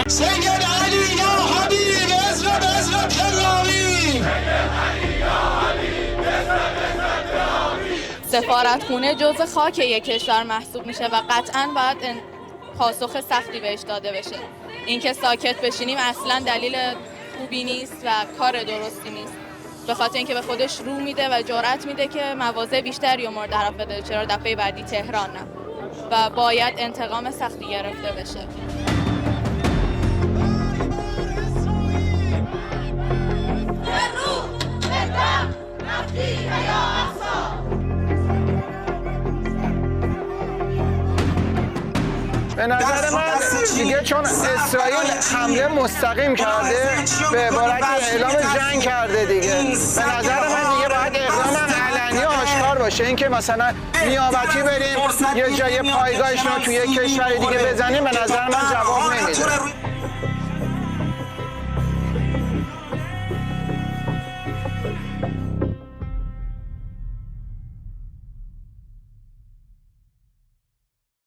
سید علی یا حبیب عزرا عزرا کرامی. سفارتخونه جزء خاک یک کشور محسوب میشه و قطعاً باید پاسخ سختی بهش داده بشه. اینکه ساکت بشینیم اصلاً دلیل خوبی نیست و کار درستی نیست، به خاطر اینکه به خودش رو میده و جرأت میده که مواضع بیشتری رو مورد حرف بده. چرا دفعه بعدی تهران نه و باید انتقام سختی گرفته بشه. به نظر من دیگه چون اسرائیل حمله مستقیم کرده به عبارت اعلام جنگ کرده دیگه، به نظر من دیگه باید اقدام علنی و آشکار باشه. اینکه مثلا نیابتی بریم یه جای پایگاهشون رو توی یک کشور دیگه بزنیم به نظر من جواب نمیده.